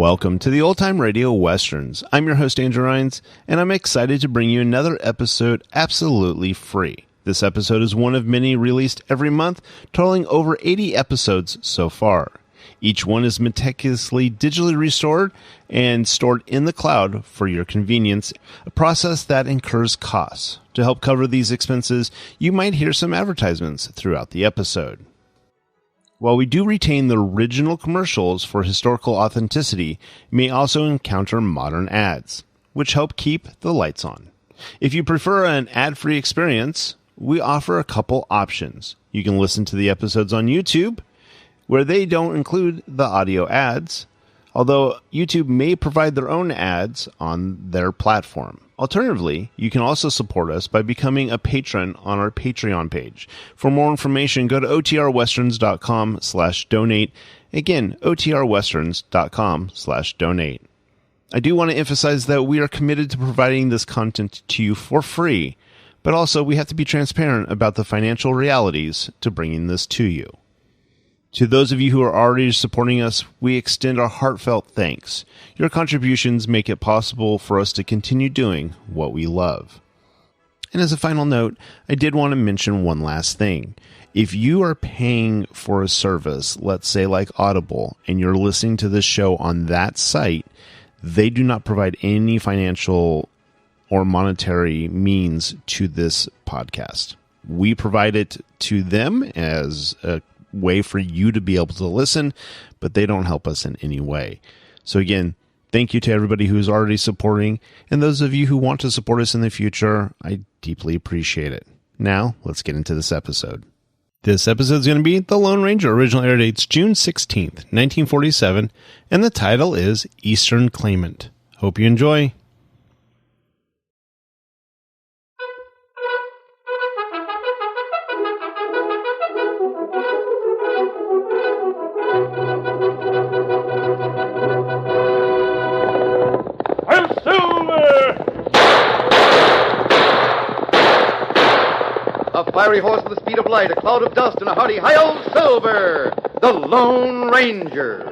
Welcome to the Old Time Radio Westerns. I'm your host, Andrew Rhines, and I'm excited to bring you another episode absolutely free. This episode is one of many released every month, totaling over 80 episodes so far. Each one is meticulously digitally restored and stored in the cloud for your convenience, a process that incurs costs. To help cover these expenses, you might hear some advertisements throughout the episode. While we do retain the original commercials for historical authenticity, you may also encounter modern ads, which help keep the lights on. If you prefer an ad-free experience, we offer a couple options. You can listen to the episodes on YouTube, where they don't include the audio ads, although YouTube may provide their own ads on their platform. Alternatively, you can also support us by becoming a patron on our Patreon page. For more information, go to otrwesterns.com/donate. Again, otrwesterns.com/donate. I do want to emphasize that we are committed to providing this content to you for free, but also we have to be transparent about the financial realities to bringing this to you. To those of you who are already supporting us, we extend our heartfelt thanks. Your contributions make it possible for us to continue doing what we love. And as a final note, I did want to mention one last thing. If you are paying for a service, let's say like Audible, and you're listening to this show on that site, they do not provide any financial or monetary means to this podcast. We provide it to them as a way for you to be able to listen, but they don't help us in any way. So again, thank you to everybody who's already supporting, and those of you who want to support us in the future, I deeply appreciate it. Now, let's get into this episode. This episode is going to be The Lone Ranger. Original air date's June 16th, 1947, and the title is Eastern Claimant. Hope you enjoy. A fiery horse with the speed of light, a cloud of dust, and a hearty hi-yo Silver, the Lone Ranger.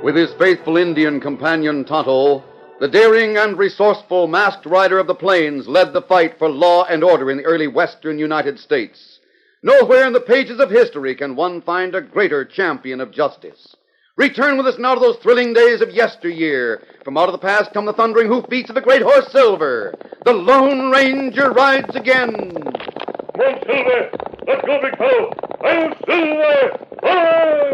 With his faithful Indian companion Tonto, the daring and resourceful masked rider of the plains led the fight for law and order in the early western United States. Nowhere in the pages of history can one find a greater champion of justice. Return with us now to those thrilling days of yesteryear. From out of the past come the thundering hoofbeats of the great horse Silver. The Lone Ranger rides again. Come on, Silver! Let's go, big fellow! I'm Silver! Hooray!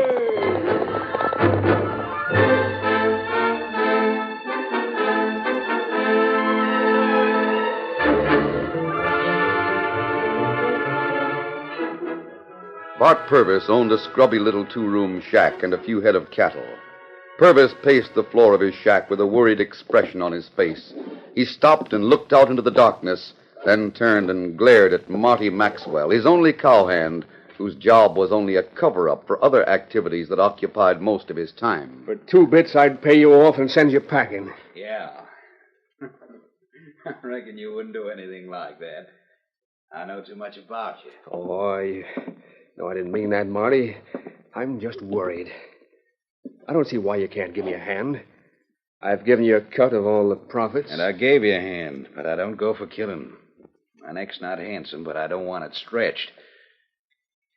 Bart Purvis owned a scrubby little two-room shack and a few head of cattle. Purvis paced the floor of his shack with a worried expression on his face He stopped and looked out into the darkness, then turned and glared at Marty Maxwell, his only cowhand, whose job was only a cover-up for other activities that occupied most of his time. For 2 bits, I'd pay you off and send you packing. Yeah. I reckon you wouldn't do anything like that. I know too much about you. Oh, no, I didn't mean that, Marty. I'm just worried. I don't see why you can't give me a hand. I've given you a cut of all the profits. And I gave you a hand, but I don't go for killing. My neck's not handsome, but I don't want it stretched.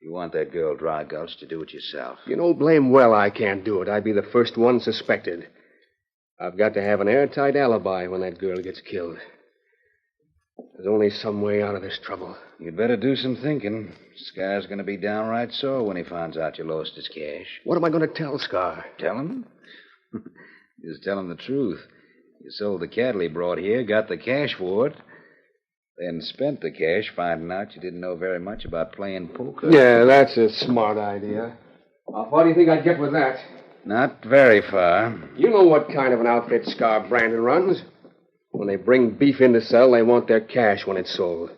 You want that girl Dry Gulch to do it yourself. You know blame well I can't do it. I'd be the first one suspected. I've got to have an airtight alibi when that girl gets killed. There's only some way out of this trouble. You'd better do some thinking. Scar's going to be downright sore when he finds out you lost his cash. What am I going to tell Scar? Tell him? Just tell him the truth. You sold the cattle he brought here, got the cash for it, then spent the cash finding out you didn't know very much about playing poker. Yeah, that's a smart idea. How far do you think I'd get with that? Not very far. You know what kind of an outfit Scar Brandon runs. When they bring beef in to sell, they want their cash when it's sold.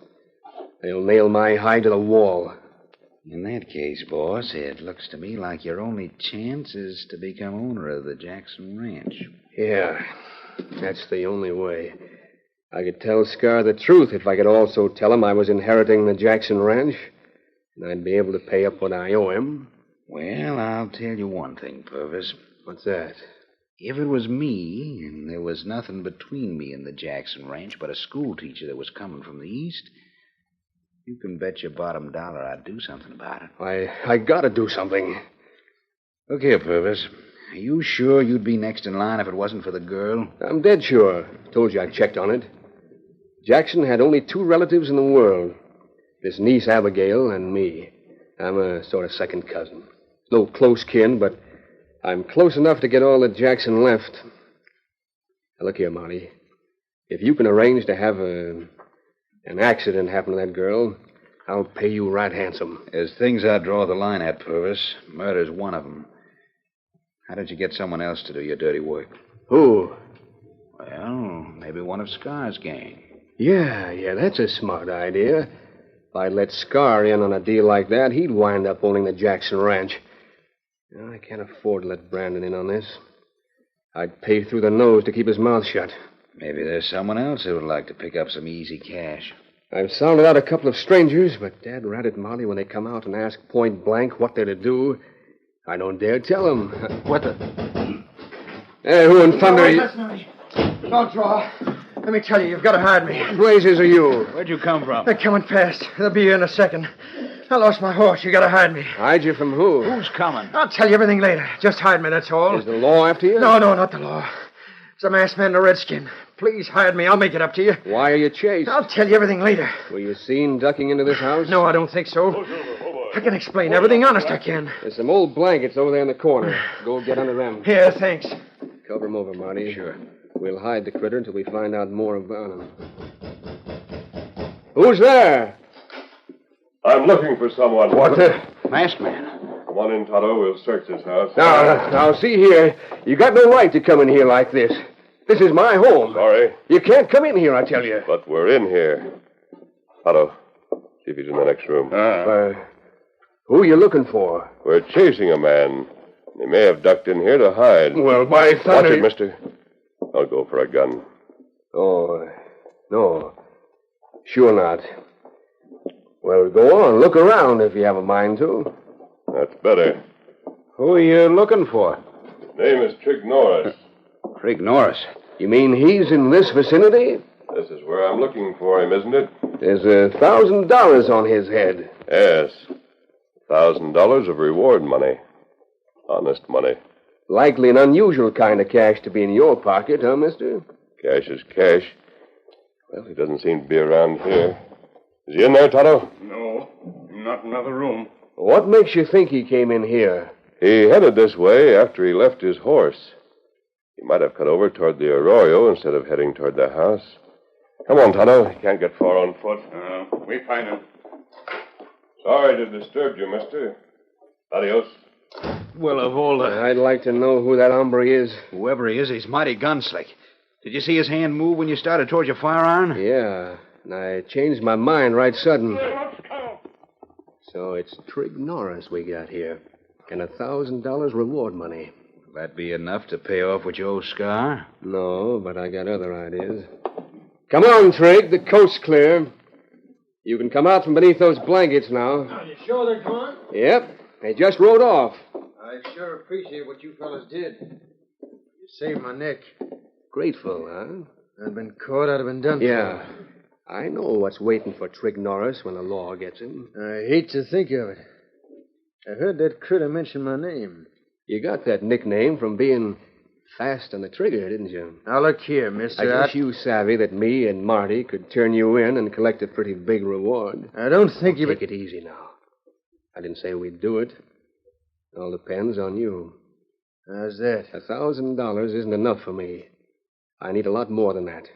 They'll nail my hide to the wall. In that case, boss, it looks to me like your only chance is to become owner of the Jackson Ranch. Yeah, that's the only way. I could tell Scar the truth if I could also tell him I was inheriting the Jackson Ranch, and I'd be able to pay up what I owe him. Well, I'll tell you one thing, Purvis. What's that? If it was me, and there was nothing between me and the Jackson Ranch but a schoolteacher that was coming from the east, you can bet your bottom dollar I'd do something about it. I gotta do something. Look here, Purvis. Are you sure you'd be next in line if it wasn't for the girl? I'm dead sure. Told you I checked on it. Jackson had only 2 relatives in the world. His niece Abigail and me. I'm a sort of second cousin. No close kin, but I'm close enough to get all that Jackson left. Now, look here, Marty. If you can arrange to have an accident happen to that girl, I'll pay you right handsome. There's things I draw the line at, Purvis. Murder's one of them. How did you get someone else to do your dirty work? Who? Well, maybe one of Scar's gang. Yeah, that's a smart idea. If I'd let Scar in on a deal like that, he'd wind up owning the Jackson Ranch. I can't afford to let Brandon in on this. I'd pay through the nose to keep his mouth shut. Maybe there's someone else who would like to pick up some easy cash. I've sounded out a couple of strangers, but Dad rat it, Marty, when they come out and ask point blank what they're to do, I don't dare tell them. What the? Hey, who in thunder... Listen to me. Don't draw. Let me tell you, you've got to hide me. Blazes are you? Where'd you come from? They're coming fast. They'll be here in a second. I lost my horse. You got to hide me. Hide you from who? Who's coming? I'll tell you everything later. Just hide me, that's all. Is the law after you? No, not the law. It's a masked man in a redskin. Please hide me. I'll make it up to you. Why are you chased? I'll tell you everything later. Were you seen ducking into this house? No, I don't think so. I can explain everything. Honest, I can. There's some old blankets over there in the corner. Go get under them. Here, thanks. Cover him over, Marty. Sure. We'll hide the critter until we find out more about him. Who's there? I'm looking for someone. What the... Masked man. Come on in, Tonto. We'll search this house. Now, see here. You got no right to come in here like this. This is my home. Sorry, You can't come in here, I tell you. but we're in here. Tonto, see if he's in the next room. Who are you looking for? We're chasing a man. He may have ducked in here to hide. Well, by Watch thunder... it, mister. I'll go for a gun. Oh, no. Sure not. Well, go on. Look around if you have a mind to. That's better. Who are you looking for? His name is Trig Norris. Trig Norris. You mean he's in this vicinity? This is where I'm looking for him, isn't it? There's $1,000 on his head. Yes. $1,000 of reward money. Honest money. Likely an unusual kind of cash to be in your pocket, huh, mister? Cash is cash. Well, he doesn't seem to be around here. Is he in there, Tonto? No, not in another room. What makes you think he came in here? He headed this way after he left his horse. He might have cut over toward the arroyo instead of heading toward the house. Come on, Tonto. He can't get far on foot. We find him. Sorry to disturb you, mister. Adios. Well, of all the... I'd like to know who that hombre is. Whoever he is, he's mighty gunslick. Did you see his hand move when you started towards your firearm? Yeah, and I changed my mind right sudden. So it's Trig Norris we got here. And $1,000 reward money. Will that be enough to pay off what you owe Scar? No, but I got other ideas. Come on, Trig. The coast's clear. You can come out from beneath those blankets now. Are you sure they're gone? Yep. They just rode off. I sure appreciate what you fellas did. You saved my neck. Grateful, huh? I'd been caught, I'd have been done Yeah. I know what's waiting for Trig Norris when the law gets him. for. I hate to think of it. I heard that critter mention my name. You got that nickname from being fast on the trigger, didn't you? Now, look here, mister. I guess you savvy that me and Marty could turn you in and collect a pretty big reward. I don't think you... Take it easy now. I didn't say we'd do it. It all depends on you. How's that? $1,000 isn't enough for me. I need a lot more than that.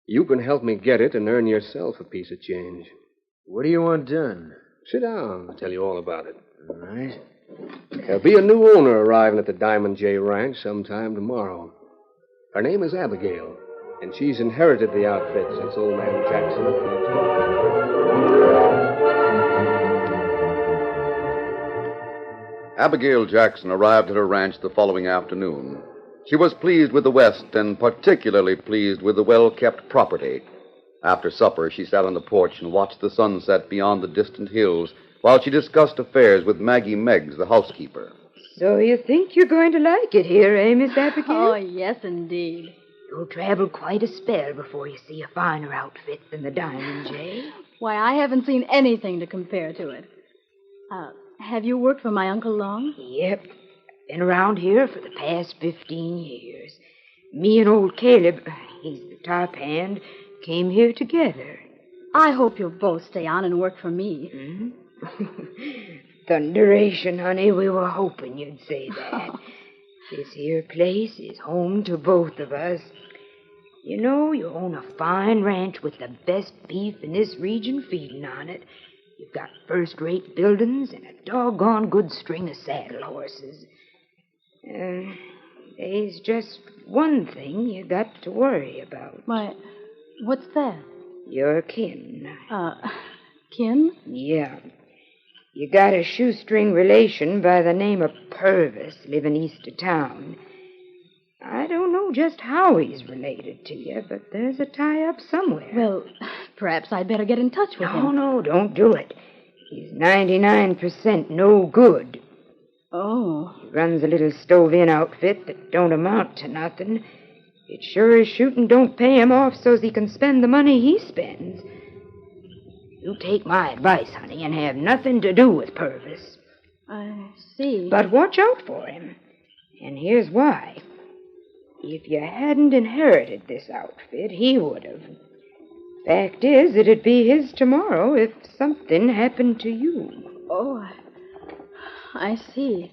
You can help me get it and earn yourself a piece of change. What do you want done? Sit down. I'll tell you all about it. All right. There'll be a new owner arriving at the Diamond J Ranch sometime tomorrow. Her name is Abigail, and she's inherited the outfit since old man Jackson passed away. Abigail Jackson arrived at her ranch the following afternoon. She was pleased with the West and particularly pleased with the well-kept property. After supper, she sat on the porch and watched the sunset beyond the distant hills while she discussed affairs with Maggie Meggs, the housekeeper. So you think you're going to like it here, eh, Miss Abigail? Oh, yes, indeed. You'll travel quite a spell before you see a finer outfit than the Diamond J. Why, I haven't seen anything to compare to it. Have you worked for my uncle long? Yep. Been around here for the past 15 years. Me and old Caleb, he's the top hand, came here together. I hope you'll both stay on and work for me. Thunderation, honey, we were hoping you'd say that. This here place is home to both of us. You know, you own a fine ranch with the best beef in this region feeding on it. You've got first-rate buildings and a doggone good string of saddle horses. There's just one thing you got to worry about. Why, what's that? Your kin. Kin? Yeah. You got a shoestring relation by the name of Purvis living east of town. I don't know just how he's related to you, but there's a tie-up somewhere. Well, perhaps I'd better get in touch with him. No, don't do it. He's 99% no good. Oh. He runs a little stove-in outfit that don't amount to nothing. It sure as shooting don't pay him off so's he can spend the money he spends. You take my advice, honey, and have nothing to do with Purvis. I see. But watch out for him. And here's why. If you hadn't inherited this outfit, he would have. Fact is, it'd be his tomorrow if something happened to you. Oh, I see.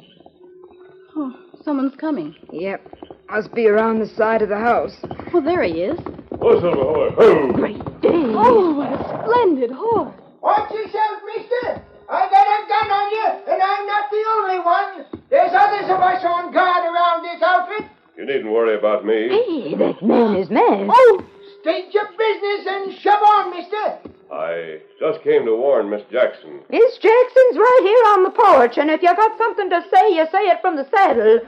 Oh, someone's coming. Yep. Must be around the side of the house. Well, there he is. What's up, boy? Great day. Oh, what a splendid horse. Watch yourself, mister. I got a gun on you, and I'm not the only one. There's others of us on guard around this outfit. You needn't worry about me. Hey, that man is mad. Oh, state your business and shove on, mister. I just came to warn Miss Jackson. Miss Jackson's right here on the porch, and if you got something to say, you say it from the saddle.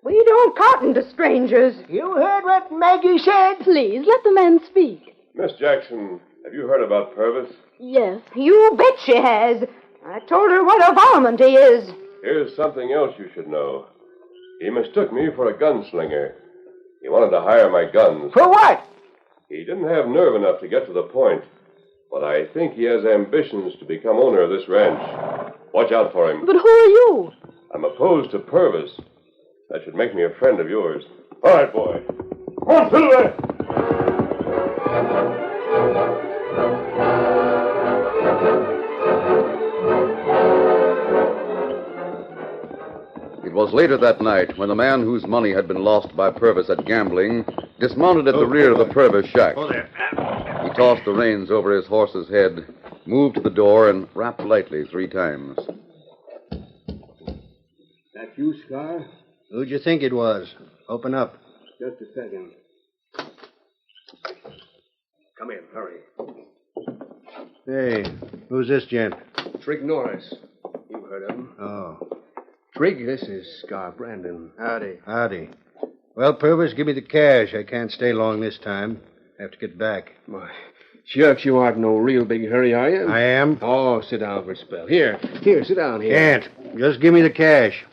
We don't cotton to strangers. You heard what Maggie said? Please, let the man speak. Miss Jackson, have you heard about Purvis? Yes. You bet she has. I told her what a varmint he is. Here's something else you should know. He mistook me for a gunslinger. He wanted to hire my guns. For what? He didn't have nerve enough to get to the point. But I think he has ambitions to become owner of this ranch. Watch out for him. But who are you? I'm opposed to Purvis. That should make me a friend of yours. All right, boy. Come on, Silver! It was later that night when the man whose money had been lost by Purvis at gambling dismounted at the rear of the Purvis shack. He tossed the reins over his horse's head, moved to the door, and rapped lightly 3 times. That you, Scar? Who'd you think it was? Open up. Just a second. Come in, hurry. Hey, who's this gent? Trig Norris. You heard of him. Oh. Trig, this is Scar Brandon. Howdy. Well, Purvis, give me the cash. I can't stay long this time. Have to get back. Why, shucks, you aren't in no real big hurry, are you? I am. Oh, sit down for a spell. Here, sit down here. Can't. Just give me the cash.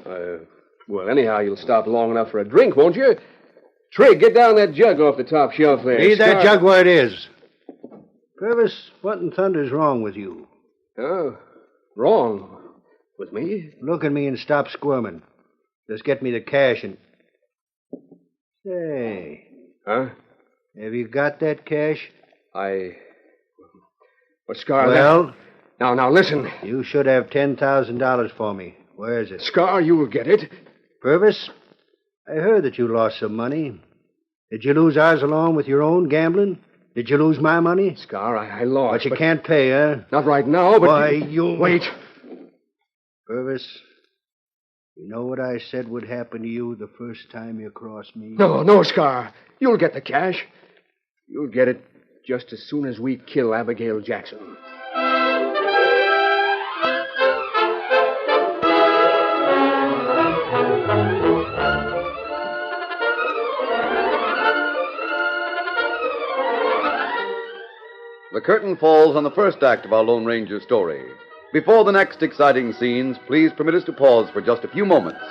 Well, anyhow, you'll stop long enough for a drink, won't you? Trig, get down that jug off the top shelf there. Leave that jug where it is. Purvis, what in thunder's wrong with you? Oh, wrong. With me? Look at me and stop squirming. Just get me the cash and... Say. Huh? Have you got that cash? What, Scar? Well? Now, listen. You should have $10,000 for me. Where is it? Scar, you will get it. Purvis, I heard that you lost some money. Did you lose ours along with your own gambling? Did you lose my money? Scar, I lost. But you can't pay, huh? Not right now, but... Why, you... Wait. Purvis, you know what I said would happen to you the first time you crossed me? No, Scar. You'll get the cash. You'll get it just as soon as we kill Abigail Jackson. The curtain falls on the first act of our Lone Ranger story. Before the next exciting scenes, please permit us to pause for just a few moments.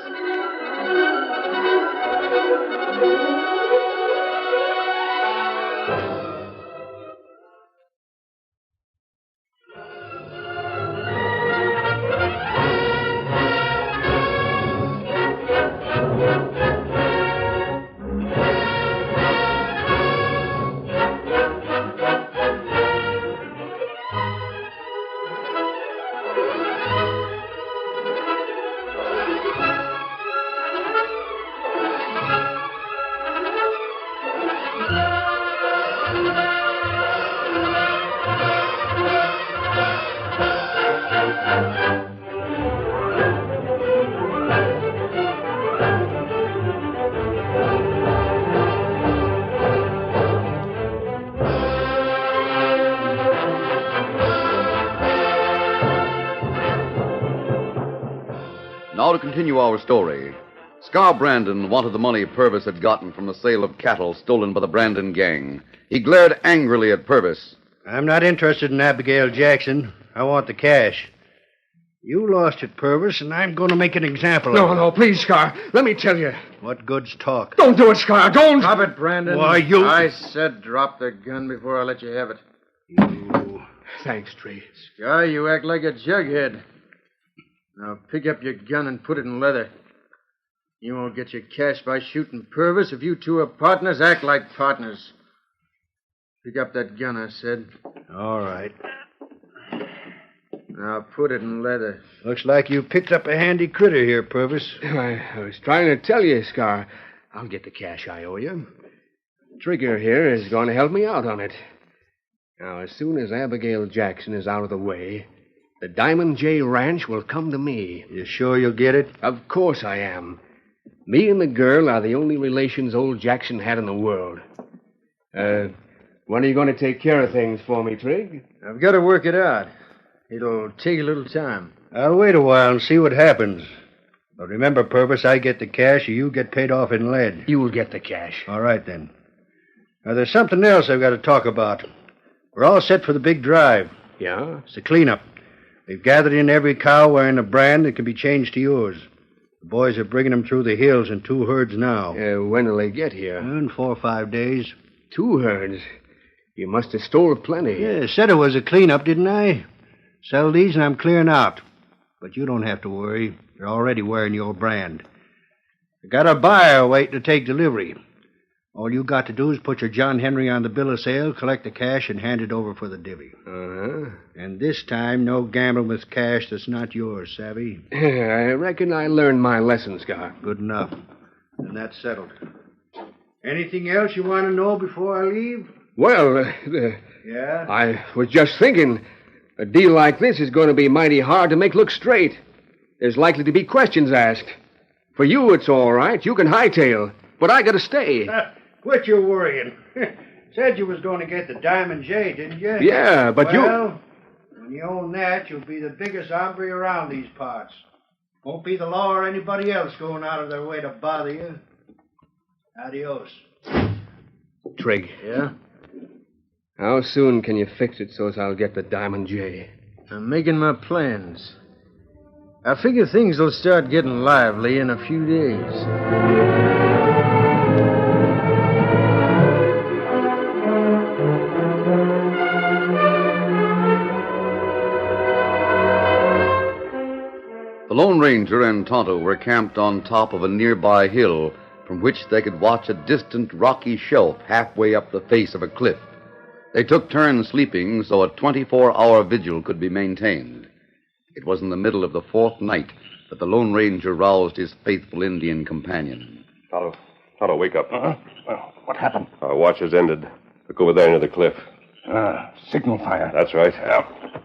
Now to continue our story. Scar Brandon wanted the money Purvis had gotten from the sale of cattle stolen by the Brandon gang. He glared angrily at Purvis. I'm not interested in Abigail Jackson. I want the cash. You lost it, Purvis, and I'm going to make an example of it. No, please, Scar. Let me tell you. What good's talk? Don't do it, Scar. Don't. Stop it, Brandon. Why, you... I said drop the gun before I let you have it. You... Thanks, Tree. Scar, you act like a jughead. Now pick up your gun and put it in leather. You won't get your cash by shooting Purvis. If you two are partners, act like partners. Pick up that gun, I said. All right. Now put it in leather. Looks like you picked up a handy critter here, Purvis. I was trying to tell you, Scar. I'll get the cash I owe you. Trigger here is going to help me out on it. Now, as soon as Abigail Jackson is out of the way, the Diamond J Ranch will come to me. You sure you'll get it? Of course I am. Me and the girl are the only relations old Jackson had in the world. When are you going to take care of things for me, Trig? I've got to work it out. It'll take a little time. I'll wait a while and see what happens. But remember, Purvis, I get the cash or you get paid off in lead. You will get the cash. All right, then. Now, there's something else I've got to talk about. We're all set for the big drive. Yeah? It's a cleanup. We've gathered in every cow wearing a brand that can be changed to yours. The boys are bringing them through the hills in 2 herds now. When will they get here? In 4 or 5 days. 2 herds? You must have stole plenty. Yeah, said it was a cleanup, didn't I? Sell these and I'm clearing out. But you don't have to worry. They're already wearing your brand. I got a buyer waiting to take delivery. All you got to do is put your John Henry on the bill of sale, collect the cash, and hand it over for the divvy. Uh-huh. And this time, no gambling with cash that's not yours, savvy? I reckon I learned my lesson, Scar. Good enough. And that's settled. Anything else you want to know before I leave? Well, Yeah? I was just thinking, a deal like this is going to be mighty hard to make look straight. There's likely to be questions asked. For you, it's all right. You can hightail. But I got to stay. Quit your worrying. Said you was going to get the Diamond J, didn't you? Yeah, but well, when you own that, you'll be the biggest hombre around these parts. Won't be the law or anybody else going out of their way to bother you. Adios. Trig. Yeah? How soon can you fix it so as I'll get the Diamond J? I'm making my plans. I figure things will start getting lively in a few days. The Lone Ranger and Tonto were camped on top of a nearby hill from which they could watch a distant rocky shelf halfway up the face of a cliff. They took turns sleeping so a 24-hour vigil could be maintained. It was in the middle of the fourth night that the Lone Ranger roused his faithful Indian companion. Tonto, wake up. Well, what happened? Our watch has ended. Look over there near the cliff. Signal fire. That's right.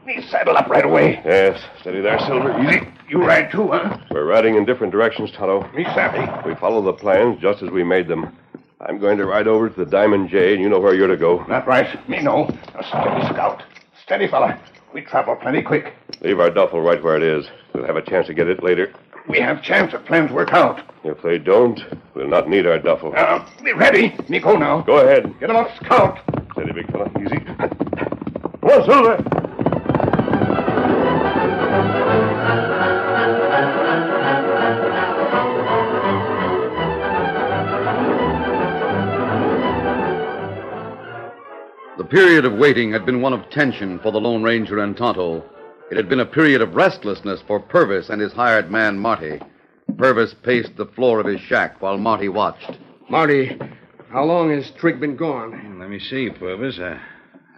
Me saddle up right away. Yes, steady there, Silver. Easy. You ride too, huh? We're riding in different directions, Tonto. Me savvy. We follow the plans just as we made them. I'm going to ride over to the Diamond J, and you know where you're to go. That right. Me know. Now, steady, Scout. Steady, fella. We travel plenty quick. Leave our duffel right where it is. We'll have a chance to get it later. We have chance if plans work out. If they don't, we'll not need our duffel. Be ready. Me go now. Go ahead. Get him up, Scout. Steady, big fella. Easy. Come on, Silver. The period of waiting had been one of tension for the Lone Ranger and Tonto. It had been a period of restlessness for Purvis and his hired man, Marty. Purvis paced the floor of his shack while Marty watched. Marty, how long has Trig been gone? Let me see, Purvis. I'd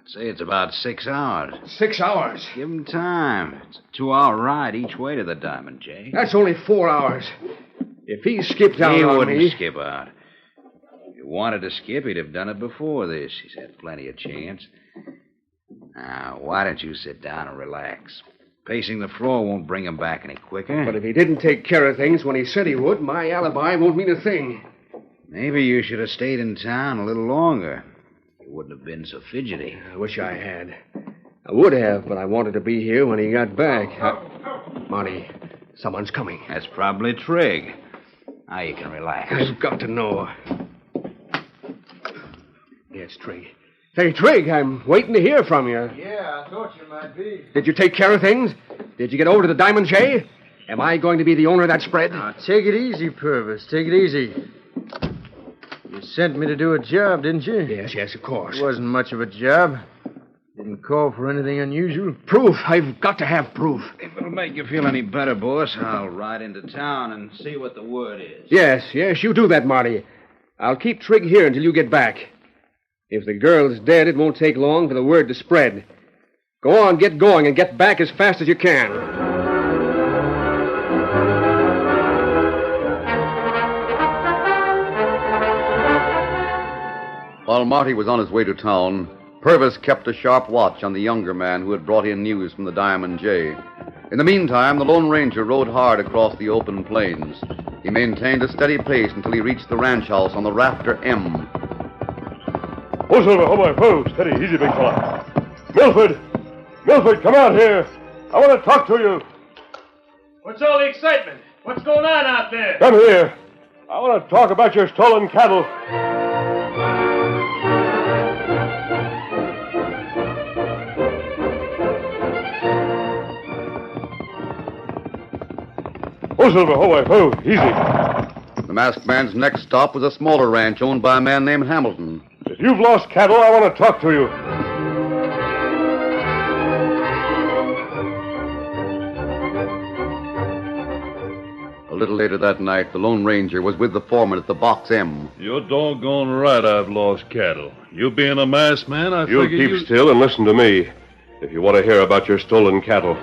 say it's about 6 hours. 6 hours? Give him time. It's a 2-hour ride each way to the Diamond J. That's only 4 hours. If he skipped out He on wouldn't me... skip out. If he wanted to skip, he'd have done it before this. He's had plenty of chance. Now, why don't you sit down and relax? Pacing the floor won't bring him back any quicker. But if he didn't take care of things when he said he would, my alibi won't mean a thing. Maybe you should have stayed in town a little longer. You wouldn't have been so fidgety. I wish I had. I would have, but I wanted to be here when he got back. Marty, someone's coming. That's probably Trig. Now you can relax. I've got to know. Yes, Trig. Hey, Trig, I'm waiting to hear from you. Yeah, I thought you might be. Did you take care of things? Did you get over to the Diamond J? Am I going to be the owner of that spread? Now, take it easy, Purvis. Take it easy. You sent me to do a job, didn't you? Yes, of course. It wasn't much of a job. Didn't call for anything unusual. Proof. I've got to have proof. If it'll make you feel any better, boss, I'll ride into town and see what the word is. Yes, you do that, Marty. I'll keep Trig here until you get back. If the girl's dead, it won't take long for the word to spread. Go on, get going, and get back as fast as you can. While Marty was on his way to town, Purvis kept a sharp watch on the younger man who had brought in news from the Diamond J. In the meantime, the Lone Ranger rode hard across the open plains. He maintained a steady pace until he reached the ranch house on the Rafter M. Oh, Silver, hold my pose. Steady, easy, big fella. Milford, come out here. I want to talk to you. What's all the excitement? What's going on out there? Come here. I want to talk about your stolen cattle. Oh, Silver, hold my pose. Easy. The masked man's next stop was a smaller ranch owned by a man named Hamilton. If you've lost cattle, I want to talk to you. A little later that night, the Lone Ranger was with the foreman at the Box M. You're doggone right I've lost cattle. You being a masked man, I You figure keep still and listen to me if you want to hear about your stolen cattle.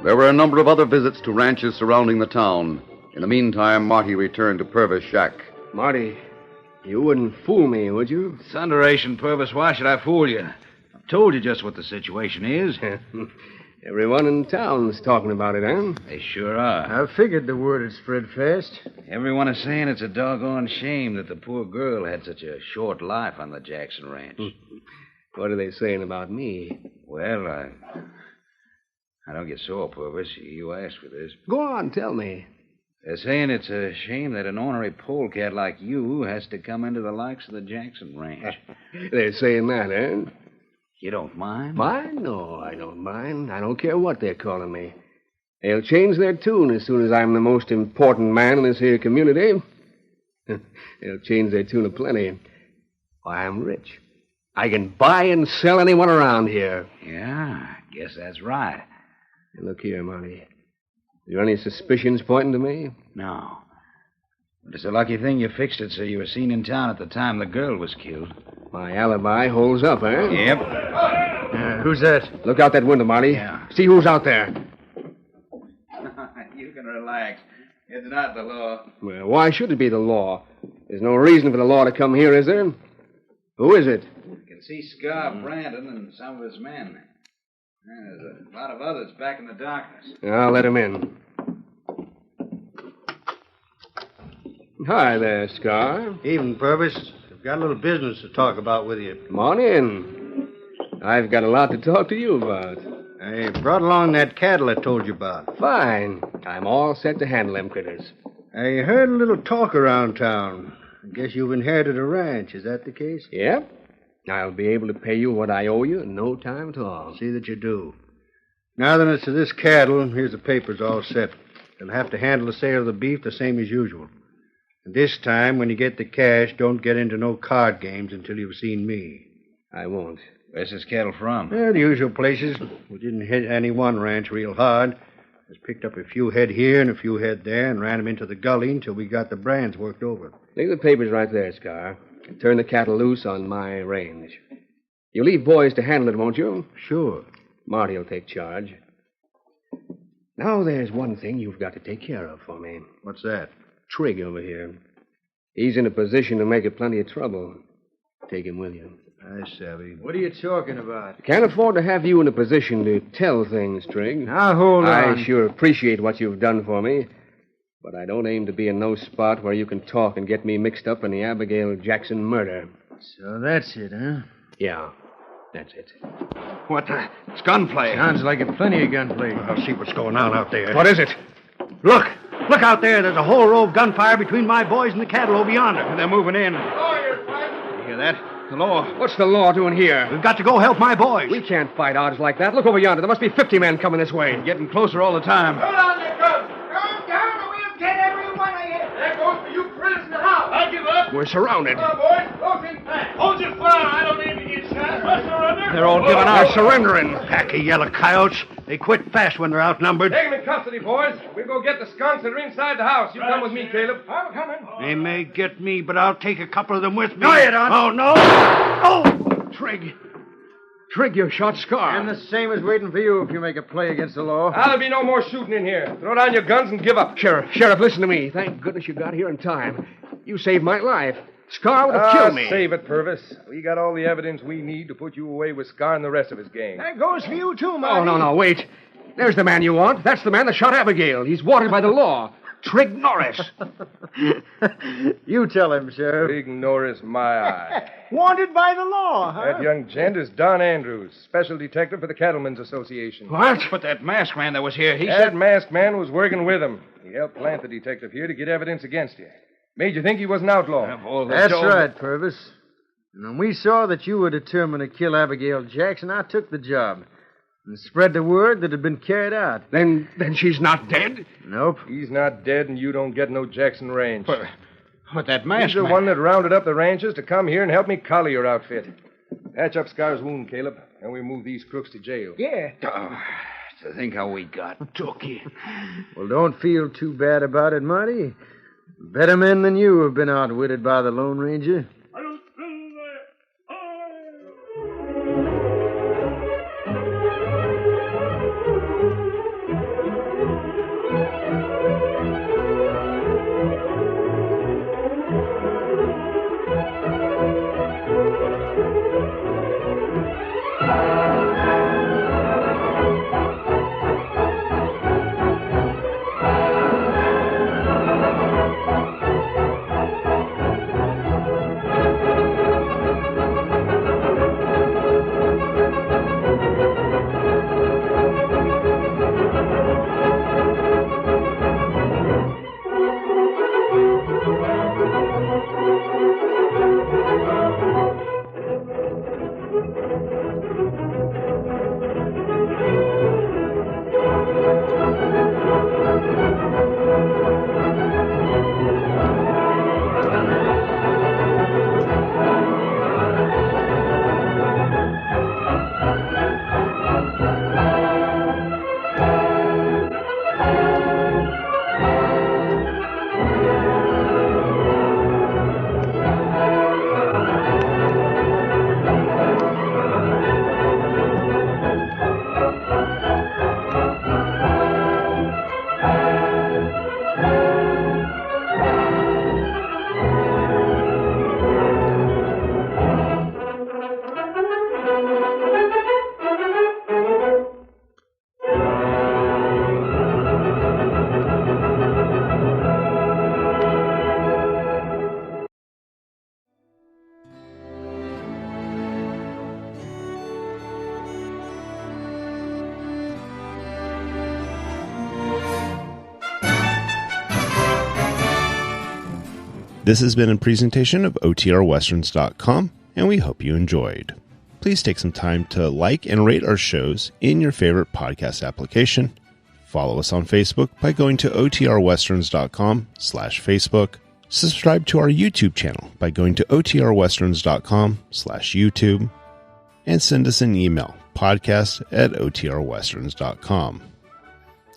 There were a number of other visits to ranches surrounding the town. In the meantime, Marty returned to Purvis' shack. Marty, you wouldn't fool me, would you? Thunderation, Purvis, why should I fool you? I've told you just what the situation is. Everyone in town's talking about it, huh? They sure are. I figured the word had spread fast. Everyone is saying it's a doggone shame that the poor girl had such a short life on the Jackson Ranch. What are they saying about me? Well, I don't get sore, Purvis. You asked for this. Go on, tell me. They're saying it's a shame that an ornery polecat like you has to come into the likes of the Jackson Ranch. They're saying that, eh? You don't mind? Mind? No, I don't mind. I don't care what they're calling me. They'll change their tune as soon as I'm the most important man in this here community. They'll change their tune aplenty. Why, I'm rich. I can buy and sell anyone around here. Yeah, I guess that's right. Hey, look here, Marty. Are there any suspicions pointing to me? No. But it's a lucky thing you fixed it so you were seen in town at the time the girl was killed. My alibi holds up, eh? Yep. Who's that? Look out that window, Marty. Yeah. See who's out there. You can relax. It's not the law. Well, why should it be the law? There's no reason for the law to come here, is there? Who is it? You can see Scar Brandon and some of his men. There's a lot of others back in the darkness. I'll let him in. Hi there, Scar. Evening, Purvis. I've got a little business to talk about with you. Come on in. I've got a lot to talk to you about. I brought along that cattle I told you about. Fine. I'm all set to handle them critters. I heard a little talk around town. I guess you've inherited a ranch. Is that the case? Yep. I'll be able to pay you what I owe you in no time at all. See that you do. Now that it's to this cattle, here's the papers all set. They'll have to handle the sale of the beef the same as usual. And this time, when you get the cash, don't get into no card games until you've seen me. I won't. Where's this cattle from? The usual places. We didn't hit any one ranch real hard. Just picked up a few head here and a few head there and ran them into the gully until we got the brands worked over. Leave the papers right there, Scar. And turn the cattle loose on my range. You leave boys to handle it, won't you? Sure. Marty will take charge. Now there's one thing you've got to take care of for me. What's that? Trigg over here. He's in a position to make you plenty of trouble. Take him with you. I savvy. What are you talking about? Can't afford to have you in a position to tell things, Trigg. Now, hold on. I sure appreciate what you've done for me, but I don't aim to be in no spot where you can talk and get me mixed up in the Abigail Jackson murder. So that's it, huh? Yeah, that's it. What the? It's gunplay. Sounds like plenty of gunplay. I'll see what's going on out there. What is it? Look! Look out there. There's a whole row of gunfire between my boys and the cattle over yonder. They're moving in. You hear that? The law. What's the law doing here? We've got to go help my boys. We can't fight odds like that. Look over yonder. There must be 50 men coming this way. Getting closer all the time. Hold on, there, Calm down, or we'll get every one of you. There goes for you prisoners in the house. I'll give up. We're surrounded. Come on, boys. Close in fast. Hold your fire. I don't aim to get shot. Let's surrender. They're all giving out. They're surrendering. Pack of yellow coyotes. They quit fast when they're outnumbered. Take them in custody, boys. We'll go get the skunks that are inside the house. You come with me, Caleb. I'm coming. They may get me, but I'll take a couple of them with me. No, you don't. Oh, no. Oh! Trigg. Trigg, you shot Scar. And the same is waiting for you if you make a play against the law. There'll be no more shooting in here. Throw down your guns and give up. Sheriff, listen to me. Thank goodness you got here in time. You saved my life. Scar would have killed me. Save it, Purvis. We got all the evidence we need to put you away with Scar and the rest of his gang. That goes for you, too, Marty. Oh, no, wait. There's the man you want. That's the man that shot Abigail. He's wanted by the law. Trigg Norris. You tell him, Sheriff. Trigg Norris, my eye. Wanted by the law, huh? That young gent is Don Andrews, special detective for the Cattlemen's Association. What? But that masked man that was here, he That masked man was working with him. He helped plant the detective here to get evidence against you. Made you think he was an outlaw. That's right, Purvis. And when we saw that you were determined to kill Abigail Jackson, I took the job and spread the word that had been carried out. Then she's not dead? Nope. He's not dead, and you don't get no Jackson Ranch. But that He's masked the man. one that rounded up the ranchers to come here and help me collar your outfit. Patch up Scar's wound, Caleb, and we move these crooks to jail. Yeah. To think how we got. Took you. Well, don't feel too bad about it, Marty. Better men than you have been outwitted by the Lone Ranger. This has been a presentation of OTRWesterns.com, and we hope you enjoyed. Please take some time to like and rate our shows in your favorite podcast application. Follow us on Facebook by going to OTRWesterns.com/Facebook. Subscribe to our YouTube channel by going to OTRWesterns.com/YouTube. And send us an email, podcast@OTRWesterns.com.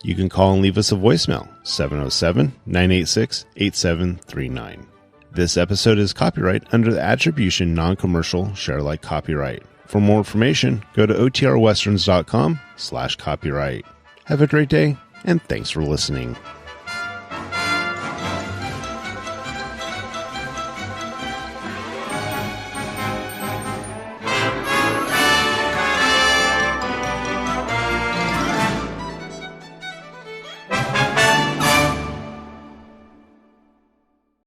You can call and leave us a voicemail, 707-986-8739. This episode is copyright under the Attribution Non-Commercial Share-alike copyright. For more information, go to OTRWesterns.com/copyright. Have a great day, and thanks for listening.